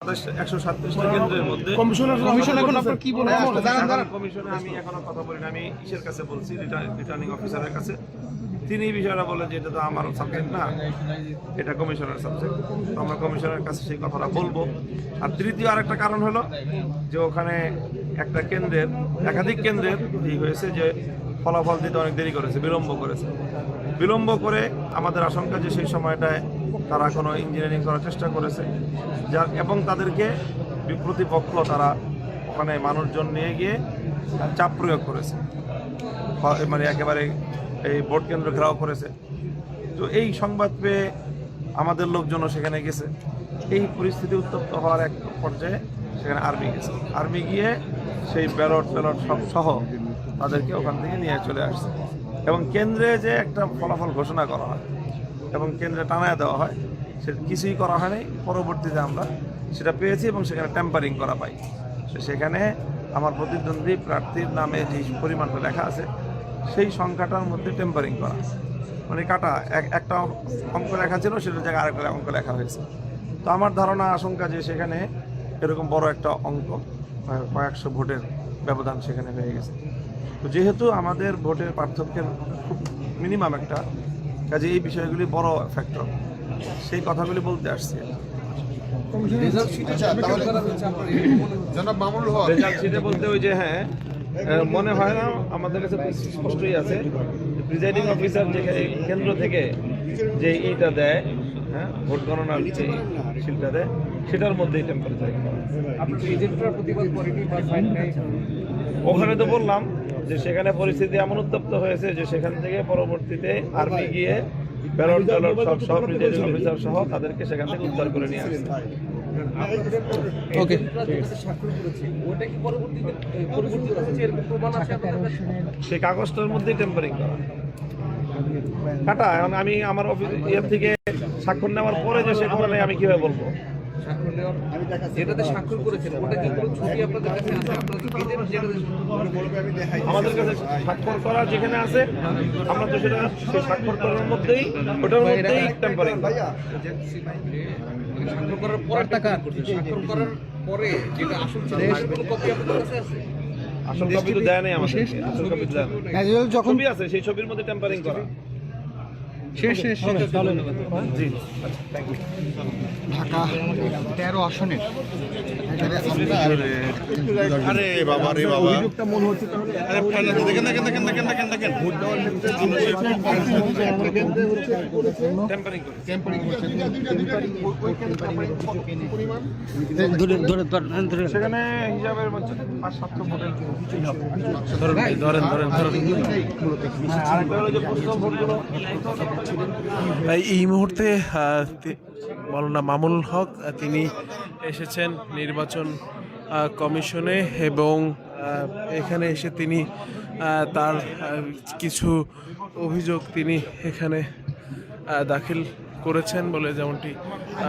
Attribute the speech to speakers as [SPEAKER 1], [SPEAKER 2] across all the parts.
[SPEAKER 1] 137টা কেন্দ্রের মধ্যে
[SPEAKER 2] কমিশনে
[SPEAKER 1] আমি এখনো কথা বলি না। আমি ইসের কাছে বলছি, রিটার্নিং অফিসারের কাছে। তিনি এই বিষয়টা বলেন যে এটা তো আমার সাবজেক্ট না, এটা কমিশনের সাবজেক্ট। তো আমরা কমিশনের কাছে সেই কথাটা বলবো। আর তৃতীয় আরেকটা কারণ হলো যে ওখানে একটা কেন্দ্রের একাধিক কেন্দ্রের এই হয়েছে যে ফলাফল দিতে অনেক দেরি করেছে, বিলম্ব করে আমাদের আশঙ্কা যে সেই সময়টায় তারা কোনো ইঞ্জিনিয়ারিং করার চেষ্টা করেছে, যার এবং তাদেরকে প্রতিপক্ষ তারা ওখানে মানুষজন নিয়ে গিয়ে চাপ প্রয়োগ করেছে, মানে একেবারে এই ভোট কেন্দ্র ঘেরাও করেছে। তো এই সংবাদ পেয়ে আমাদের লোকজনও সেখানে গেছে। এই পরিস্থিতি উত্তপ্ত হওয়ার এক পর্যায়ে সেখানে আর্মি গিয়ে সেই ব্যালট সব সহ তাদেরকে ওখান থেকে নিয়ে চলে আসছে। এবং কেন্দ্রে যে একটা ফলাফল ঘোষণা করা হয় এবং কেন্দ্রে টানায় দেওয়া হয়, সে কিছুই করা হয়নি। পরবর্তীতে আমরা সেটা পেয়েছি এবং সেখানে ট্যাম্পারিং করা পাই। সেখানে আমার প্রতিদ্বন্দ্বী প্রার্থীর নামে যে পরিমাণটা লেখা আছে সেই সংখ্যাটার মধ্যে ট্যাম্পারিং করা, মানে কাটা একটা অঙ্ক লেখা ছিল সেটার জায়গায় আরেকটা অঙ্ক লেখা হয়েছে। তো আমার ধারণা আশঙ্কা যে সেখানে এরকম বড় একটা অঙ্ক, কয়েকশো ভোটের ব্যবধান সেখানে হয়ে গেছে। তো যেহেতু আমাদের ভোটের পার্থক্যের খুব মিনিমাম একটা, কাজে এই বিষয়গুলি বড় ফ্যাক্টর, সেই কথাগুলি বলতে আসছে।
[SPEAKER 3] রেজাল্ট শিটে বলতে ওই যে হ্যাঁ, মনে হয় না, আমাদের কাছে স্পষ্টই আছে প্রিজাইডিং অফিসার যে কেন্দ্র থেকে যে ইটা দেয়, হ্যাঁ, ভোট গণনার যে শিলটা দেয় সেটার মধ্যেই টেম্পারেচার। ওখানে তো বললাম যে সেখানে পরিস্থিতি এমন উত্তপ্ত হয়েছে যে সেখান থেকে পরবর্তীতে আর্মি গিয়ে ব্যালট সব প্রিজাইডিং অফিসার সহ তাদেরকে সেখান থেকে উদ্ধার করে নিয়ে আসছে। সেই কাগজটার মধ্যেই টেম্পারিং করা কাটা। এখন আমি আমার অফিস ইয়ের থেকে স্বাক্ষর নেওয়ার পরে যে সে করে নেই, আমি কিভাবে বলবো? আমাদের কাছে স্বাক্ষর করা যেখানে আছে আমরা তো সেটা সেই স্বাক্ষর করার মধ্যেই ওটার মধ্যেই টেম্পারিং। স্বাক্ষর করার পরে স্বাক্ষর করার পরে যেটা আসল কপি আপনাদের কাছে আছে? আসল কপি তো দেয় নাই আমাদের, আসল কপি দেয় যখন ছবি আছে সেই ছবির মধ্যে টেম্পারিং করা। শেষ জি, আচ্ছা, থ্যাংক ইউ।
[SPEAKER 2] ঢাকা 13 আসনের
[SPEAKER 4] আরে বাবা রে বাবা,
[SPEAKER 2] অভিযোগটা মনে হচ্ছে তাহলে
[SPEAKER 4] দেখেন ভোট দেওয়ার ক্ষেত্রে
[SPEAKER 1] ট্যাম্পারিং সেখানে হিসাবের মধ্যে 5-7 ভোটের
[SPEAKER 5] এই মুহূর্তে মাওলানা মামুন হক তিনি এসেছেন নির্বাচন কমিশনে এবং এখানে এসে তিনি তার কিছু অভিযোগ তিনি এখানে দাখিল করেছেন বলে যেমনটি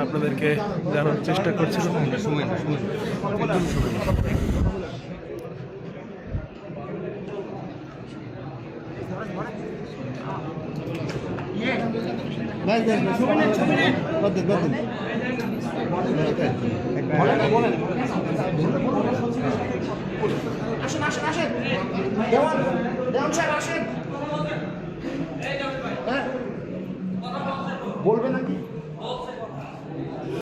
[SPEAKER 5] আপনাদেরকে জানার চেষ্টা করছিলাম।
[SPEAKER 6] আসেন দেওয়ান সাহেব আসেন।